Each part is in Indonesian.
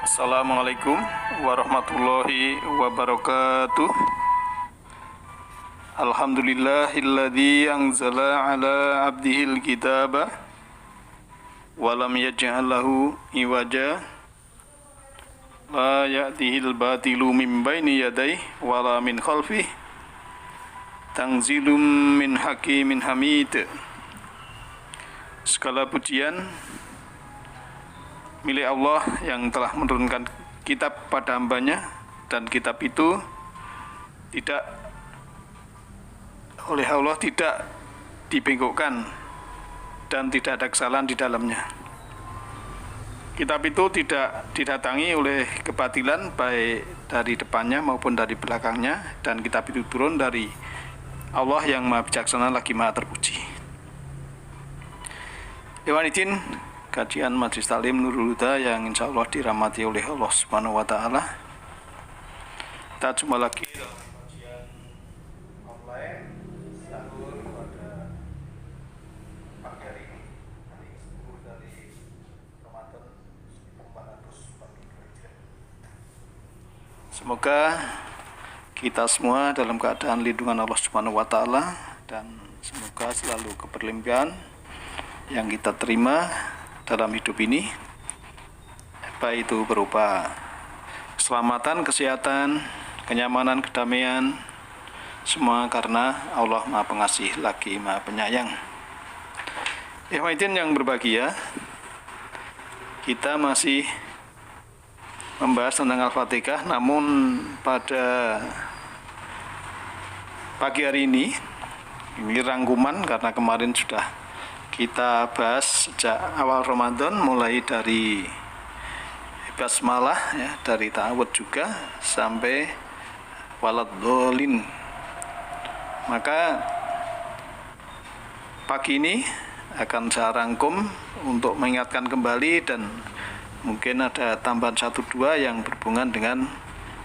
Assalamualaikum warahmatullahi wabarakatuh. Alhamdulillahilladzi anzala ala abdihil kitaba wa lam yaj'al lahu iwaja la ya'tihil batilu min baini yadayhi wa la min khalfihi tanzilum min hakimin hamid. Segala pujian milik Allah yang telah menurunkan kitab pada hambanya, dan kitab itu tidak oleh Allah tidak dibengkokkan dan tidak ada kesalahan di dalamnya. Kitab itu tidak didatangi oleh kebatilan baik dari depannya maupun dari belakangnya, dan kitab itu turun dari Allah yang Maha Bijaksana lagi Maha Terpuji. Dewan izin kajian Majelis Taklim Nurul Huda yang insya Allah dirahmati oleh Allah Subhanahu wa Ta'ala. Kita jumpa lagi dalam kajian online sahur pada pagi hari ini, hari 10 dari Ramadan 1442 Hijriah. Semoga kita semua dalam keadaan lindungan Allah Subhanahu wa Ta'ala, dan semoga selalu keberlimpahan yang kita terima dalam hidup ini, baik itu berupa keselamatan, kesehatan, kenyamanan, kedamaian, semua karena Allah Maha Pengasih lagi Maha Penyayang. Ikhwatin yang berbahagia, kita masih membahas tentang Al-Fatihah, namun pada pagi hari ini rangkuman, karena kemarin sudah kita bahas sejak awal Ramadan, mulai dari basmalah ya, dari ta'awud juga sampai waladhdallin. Maka pagi ini akan saya rangkum untuk mengingatkan kembali, dan mungkin ada tambahan 1-2 yang berhubungan dengan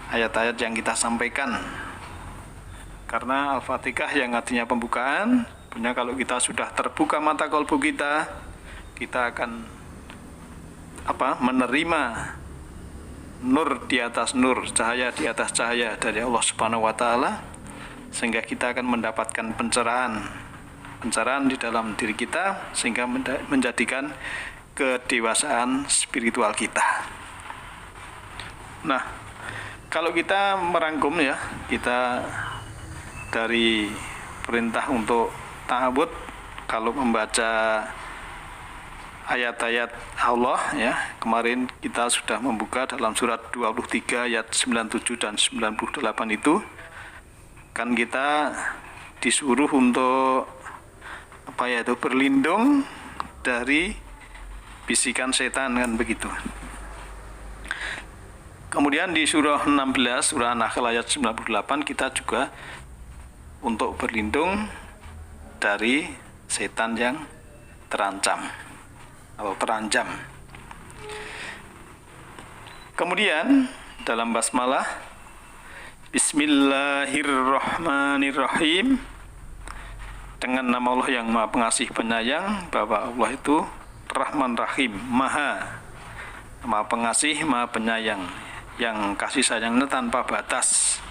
ayat-ayat yang kita sampaikan. Karena Al-Fatihah yang artinya pembukaan, punya kalau kita sudah terbuka mata kalbu kita akan menerima nur di atas nur, cahaya di atas cahaya dari Allah Subhanahu wa Ta'ala, sehingga kita akan mendapatkan pencerahan di dalam diri kita, sehingga menjadikan kedewasaan spiritual kita. Nah, kalau kita merangkum ya, kita dari perintah untuk ta'awud, kalau membaca ayat-ayat Allah ya, kemarin kita sudah membuka dalam surat 23 ayat 97 dan 98 itu kan kita disuruh untuk berlindung dari bisikan setan, kan begitu. Kemudian di surah 16 surah An-Nahl ayat 98 kita juga untuk berlindung dari setan yang terancam atau teranjam. Kemudian dalam basmalah, Bismillahirrahmanirrahim, dengan nama Allah yang Maha Pengasih Penyayang, bahwa Allah itu Rahman Rahim, Maha Pengasih, Maha Penyayang, yang kasih sayangnya tanpa batas.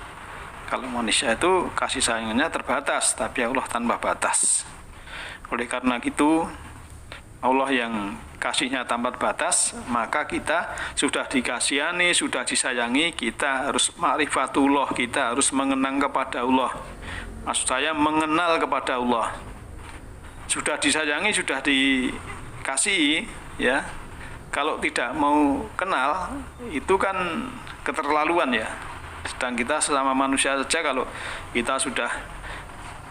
Kalau manusia itu kasih sayangnya terbatas, tapi Allah tanpa batas. Oleh karena itu, Allah yang kasihnya tanpa batas, maka kita sudah dikasihani, sudah disayangi, kita harus ma'rifatullah, kita harus mengenang kepada Allah. Maksud saya mengenal kepada Allah. Sudah disayangi, sudah dikasihi, ya. Kalau tidak mau kenal, itu kan keterlaluan ya. Sedang kita selama manusia saja, kalau kita sudah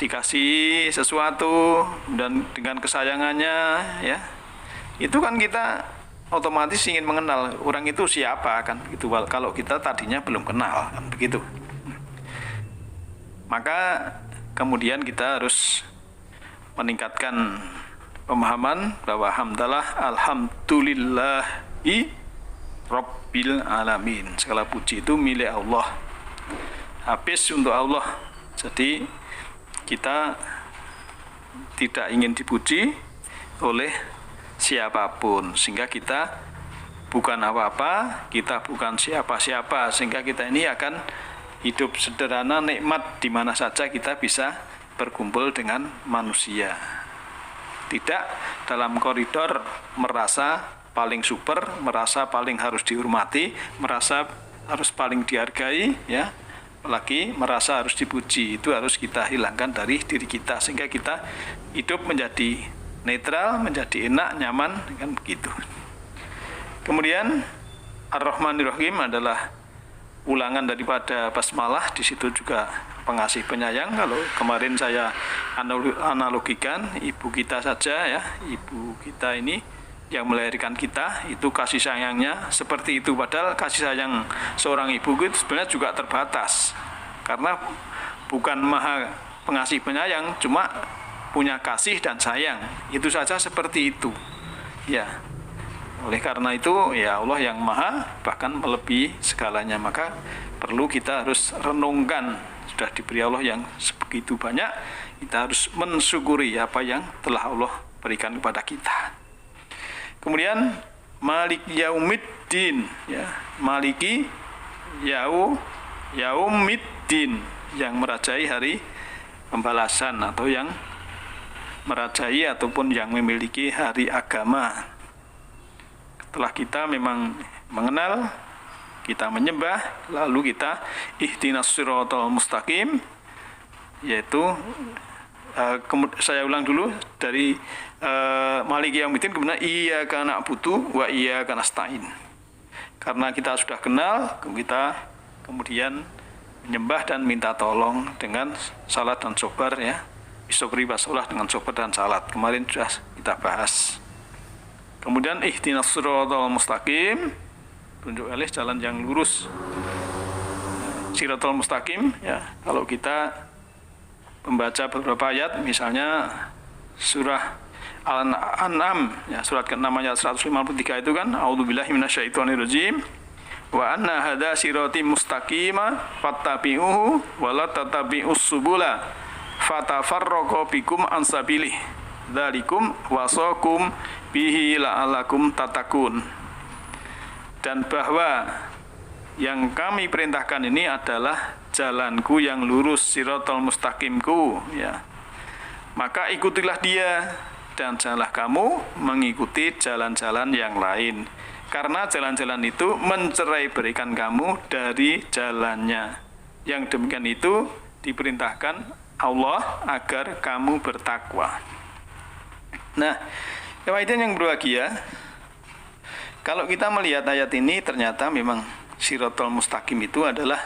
dikasih sesuatu dan dengan kesayangannya ya, itu kan kita otomatis ingin mengenal orang itu siapa, kan gitu. Kalau kita tadinya belum kenal, kan begitu. Maka kemudian kita harus meningkatkan pemahaman bahwa alhamdulillahi rabbil alamin. Segala puji itu milik Allah. Habis untuk Allah. Jadi kita tidak ingin dipuji oleh siapapun, sehingga kita bukan apa-apa, kita bukan siapa-siapa, sehingga kita ini akan hidup sederhana, nikmat di mana saja kita bisa berkumpul dengan manusia. Tidak dalam koridor merasa paling super, merasa paling harus dihormati, merasa harus paling dihargai, ya, apalagi merasa harus dipuji. Itu harus kita hilangkan dari diri kita, sehingga kita hidup menjadi netral, menjadi enak, nyaman, kan begitu. Kemudian Ar-Rahmanir-Rahim adalah ulangan daripada basmalah. Di situ juga pengasih penyayang. Kalau kemarin saya analogikan ibu kita saja, ya, ibu kita ini yang melahirkan kita, itu kasih sayangnya seperti itu. Padahal kasih sayang seorang ibu itu sebenarnya juga terbatas, karena bukan maha pengasih penyayang, cuma punya kasih dan sayang, itu saja seperti itu, ya. Oleh karena itu, ya, Allah yang maha bahkan melebihi segalanya. Maka perlu kita harus renungkan, sudah diberi Allah yang sebegitu banyak, kita harus mensyukuri apa yang telah Allah berikan kepada kita. Kemudian Maliki Yaumiddin, ya, Maliki Yaumiddin, yang merajai hari pembalasan, atau yang merajai ataupun yang memiliki hari agama. Setelah kita memang mengenal, kita menyembah, lalu kita ihdinas siratal mustaqim, yaitu saya ulang dulu dari Maliki Yaumiddin, kemudian iyyaka na'budu wa iyyaka nasta'in. Karena kita sudah kenal, kita kemudian menyembah dan minta tolong dengan salat dan sobar, ya. Isyukri basolah dengan sobar dan salat. Kemarin sudah kita bahas. Kemudian ihdinas siratal mustaqim, tunjuk alih jalan yang lurus. Siratal mustaqim, ya, kalau kita membaca beberapa ayat, misalnya surah Al-An'am, ya, surat ke-6 ayat 153 itu kan, a'udzubillahi minasyaitonirrajim, wa anna hadza sirati mustaqima fattabi'uhu wa la tattabi'us subula fatafarraqu bikum an sabilih dzalikum wasaqum bihi la'allakum tattaqun. Dan bahwa yang kami perintahkan ini adalah jalanku yang lurus, siratal mustaqimku, ya. Maka ikutilah dia, dan janganlah kamu mengikuti jalan-jalan yang lain, karena jalan-jalan itu mencerai berikan kamu dari jalannya. Yang demikian itu diperintahkan Allah agar kamu bertakwa. Nah, kawan yang berbahagia, kalau kita melihat ayat ini, ternyata memang siratal mustaqim itu adalah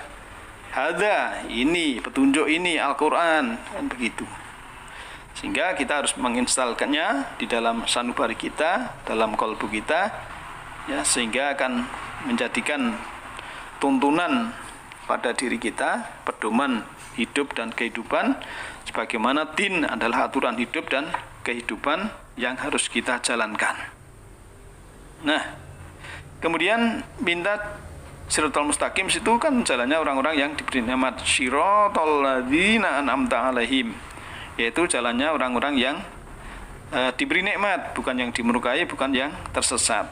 hadza, ini petunjuk, ini Al-Quran, dan begitu. Sehingga kita harus menginstalkannya di dalam sanubari kita, dalam kolbu kita, ya, sehingga akan menjadikan tuntunan pada diri kita, pedoman hidup dan kehidupan, sebagaimana din adalah aturan hidup dan kehidupan yang harus kita jalankan. Nah, kemudian minta siratal mustaqim itu kan jalannya orang-orang yang diberi nikmat, siratal ladzina an'amta alaihim, yaitu jalannya orang-orang yang diberi nikmat, bukan yang dimurkai, bukan yang tersesat.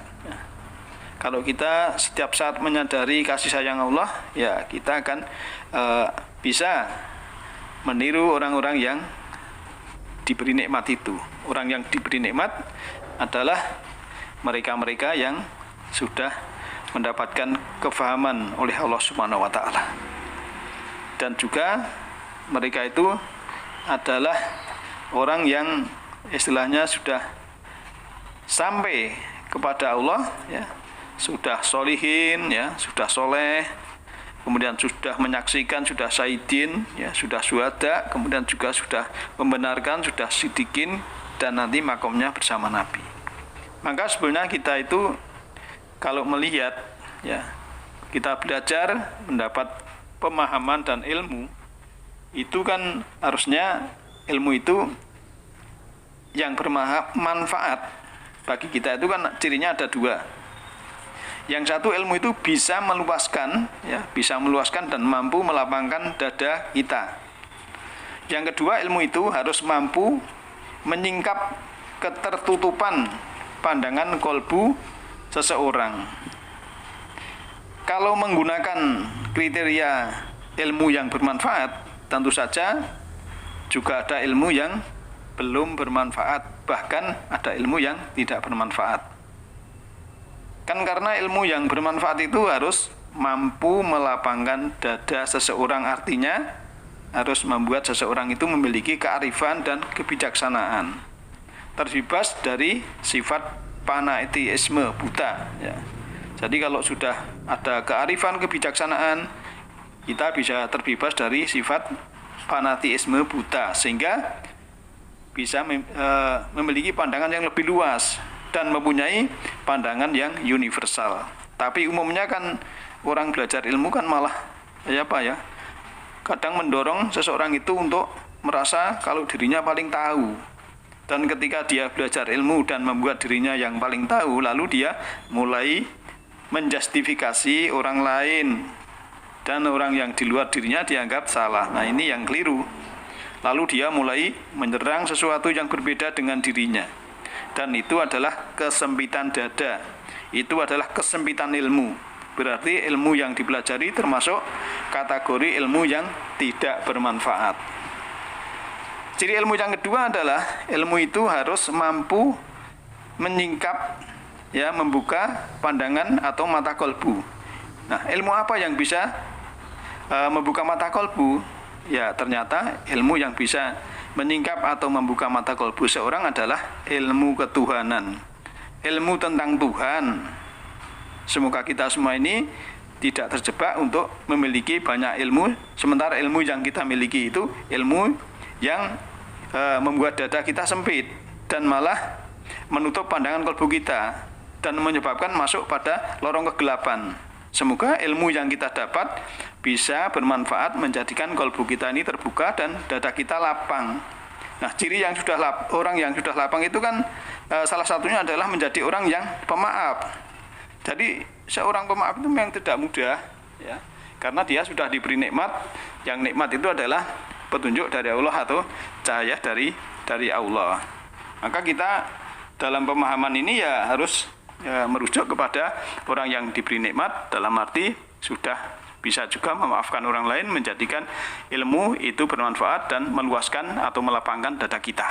Kalau kita setiap saat menyadari kasih sayang Allah, ya, kita akan bisa meniru orang-orang yang diberi nikmat itu. Orang yang diberi nikmat adalah mereka-mereka yang sudah mendapatkan kefahaman oleh Allah Subhanahu wa taala. Dan juga mereka itu adalah orang yang istilahnya sudah sampai kepada Allah, ya, sudah solihin, ya, sudah soleh, kemudian sudah menyaksikan, sudah syahidin, ya, sudah syuhada, kemudian juga sudah membenarkan, sudah sidikin, dan nanti makomnya bersama Nabi. Maka sebenarnya kita itu kalau melihat, ya, kita belajar mendapat pemahaman dan ilmu, itu kan harusnya ilmu itu yang bermanfaat bagi kita itu kan cirinya ada dua. Yang satu, ilmu itu bisa meluaskan, ya, bisa meluaskan dan mampu melapangkan dada kita. Yang kedua, ilmu itu harus mampu menyingkap ketertutupan pandangan kolbu seseorang. Kalau menggunakan kriteria ilmu yang bermanfaat, tentu saja juga ada ilmu yang belum bermanfaat, bahkan ada ilmu yang tidak bermanfaat. Kan karena ilmu yang bermanfaat itu harus mampu melapangkan dada seseorang, artinya harus membuat seseorang itu memiliki kearifan dan kebijaksanaan, terbebas dari sifat fanatisme buta, ya. Jadi kalau sudah ada kearifan kebijaksanaan, kita bisa terbebas dari sifat fanatisme buta, sehingga bisa memiliki pandangan yang lebih luas dan mempunyai pandangan yang universal. Tapi umumnya kan orang belajar ilmu kan malah kadang mendorong seseorang itu untuk merasa kalau dirinya paling tahu. Dan ketika dia belajar ilmu dan membuat dirinya yang paling tahu, lalu dia mulai menjustifikasi orang lain dan orang yang di luar dirinya dianggap salah. Nah, ini yang keliru. Lalu dia mulai menyerang sesuatu yang berbeda dengan dirinya. Dan itu adalah kesempitan dada. Itu adalah kesempitan ilmu. Berarti ilmu yang dipelajari termasuk kategori ilmu yang tidak bermanfaat. Ciri ilmu yang kedua adalah ilmu itu harus mampu menyingkap, ya, membuka pandangan atau mata kolbu. Nah, ilmu apa yang bisa membuka mata kolbu? Ya, ternyata ilmu yang bisa menyingkap atau membuka mata kolbu seorang adalah ilmu ketuhanan, ilmu tentang Tuhan. Semoga kita semua ini tidak terjebak untuk memiliki banyak ilmu, sementara ilmu yang kita miliki itu ilmu yang membuat dada kita sempit dan malah menutup pandangan kolbu kita dan menyebabkan masuk pada lorong kegelapan. Semoga ilmu yang kita dapat bisa bermanfaat menjadikan kolbu kita ini terbuka dan dada kita lapang. Nah, ciri yang orang yang sudah lapang itu kan salah satunya adalah menjadi orang yang pemaaf. Jadi seorang pemaaf itu memang tidak mudah, ya, karena dia sudah diberi nikmat. Yang nikmat itu adalah petunjuk dari Allah atau cahaya dari Allah. Maka kita dalam pemahaman ini ya harus merujuk kepada orang yang diberi nikmat, dalam arti sudah bisa juga memaafkan orang lain, menjadikan ilmu itu bermanfaat dan meluaskan atau melapangkan dada kita.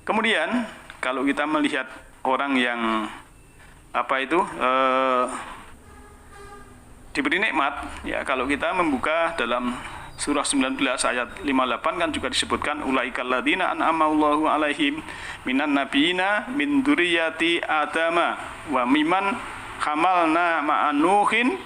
Kemudian kalau kita melihat orang yang diberi nikmat, ya, kalau kita membuka dalam surah 19 ayat 58 kan juga disebutkan ulaikal ladzina an'ama Allahu alaihim minan nabiyina min dzurriyyati adama wa mimman hamalna ma'an nuhin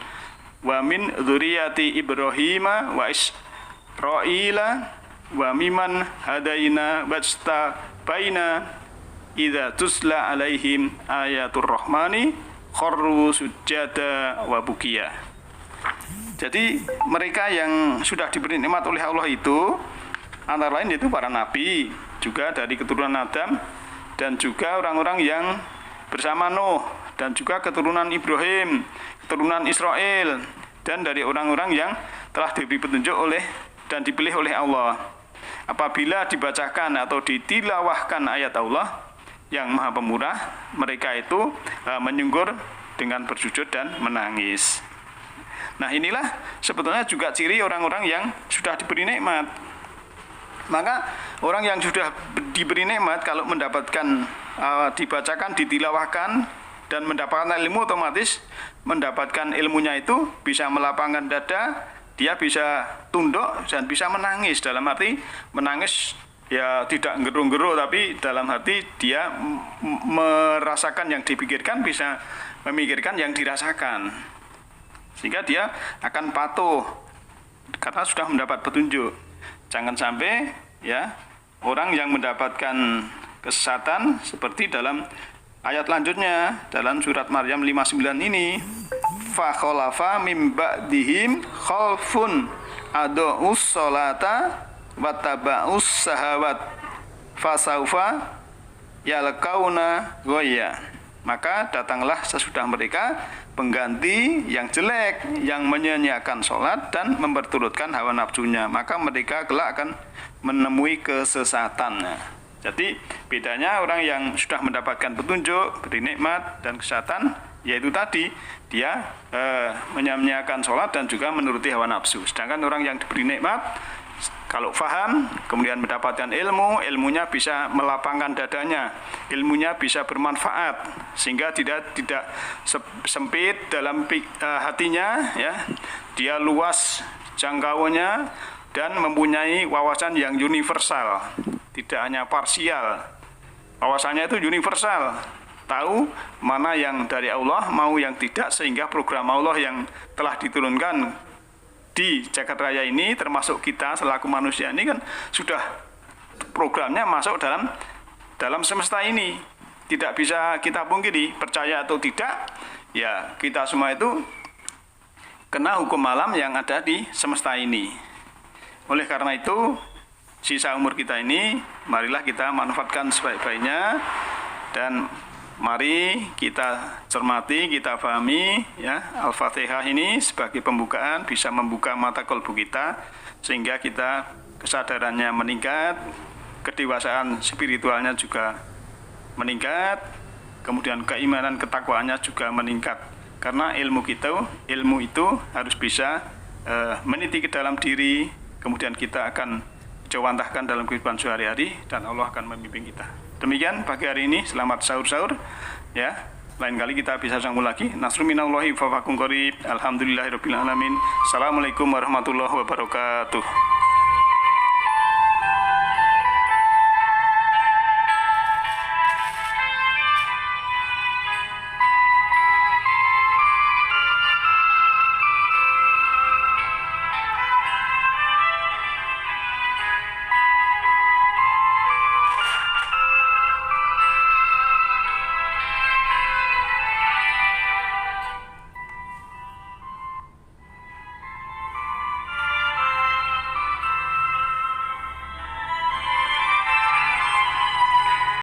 wa min dzurriyyati ibrahima wa israila wa mimman hadaina wastabaina idza tusla alaihim ayatur rahmani kharru sujada wa bukiya. Jadi mereka yang sudah diberi nikmat oleh Allah itu antara lain yaitu para nabi, juga dari keturunan Adam, dan juga orang-orang yang bersama Nuh, dan juga keturunan Ibrahim, keturunan Israel, dan dari orang-orang yang telah diberi petunjuk oleh dan dipilih oleh Allah. Apabila dibacakan atau ditilawahkan ayat Allah yang Maha Pemurah, mereka itu menyungkur dengan bersujud dan menangis. Nah, inilah sebetulnya juga ciri orang-orang yang sudah diberi nikmat. Maka orang yang sudah diberi nikmat kalau mendapatkan dibacakan, ditilawahkan dan mendapatkan ilmu, otomatis mendapatkan ilmunya itu bisa melapangkan dada, dia bisa tunduk dan bisa menangis. Dalam arti menangis ya tidak gerung-gerung, tapi dalam hati dia merasakan yang dipikirkan, bisa memikirkan yang dirasakan. Sehingga dia akan patuh karena sudah mendapat petunjuk. Jangan sampai ya orang yang mendapatkan kesesatan seperti dalam ayat lanjutnya dalam surat Maryam 59 ini, fa khalafa mim ba'dihim khalfun adu'us sholata wattaba'us sahawat fasaufa yalqauna ghayya. Maka datanglah sesudah mereka pengganti yang jelek, yang menyanyiakan sholat dan memperturutkan hawa nafsunya, maka mereka kelak akan menemui kesesatan. Jadi bedanya orang yang sudah mendapatkan petunjuk, beri nikmat dan kesehatan, yaitu tadi dia menyanyiakan sholat dan juga menuruti hawa nafsu. Sedangkan orang yang diberi nikmat, kalau faham, kemudian mendapatkan ilmu, ilmunya bisa melapangkan dadanya, ilmunya bisa bermanfaat, sehingga tidak sempit dalam hatinya, ya, dia luas jangkauannya dan mempunyai wawasan yang universal, tidak hanya parsial. Wawasannya itu universal, tahu mana yang dari Allah, mau yang tidak, sehingga program Allah yang telah diturunkan di jagat raya ini, termasuk kita selaku manusia ini kan sudah programnya masuk dalam semesta ini. Tidak bisa kita pungkiri, percaya atau tidak, ya kita semua itu kena hukum alam yang ada di semesta ini. Oleh karena itu, sisa umur kita ini marilah kita manfaatkan sebaik-baiknya, dan mari kita cermati, kita pahami, ya, Al-Fatihah ini sebagai pembukaan bisa membuka mata kolbu kita, sehingga kita kesadarannya meningkat, kedewasaan spiritualnya juga meningkat, kemudian keimanan ketakwaannya juga meningkat. Karena ilmu itu harus bisa meniti ke dalam diri, kemudian kita akan jawantahkan dalam kehidupan sehari-hari, dan Allah akan membimbing kita. Demikian pagi hari ini, selamat sahur-sahur, ya. Lain kali kita bisa sambung lagi. Nasrun minallahi wa fakum qarib. Alhamdulillahirabbil alamin. Assalamualaikum warahmatullahi wabarakatuh.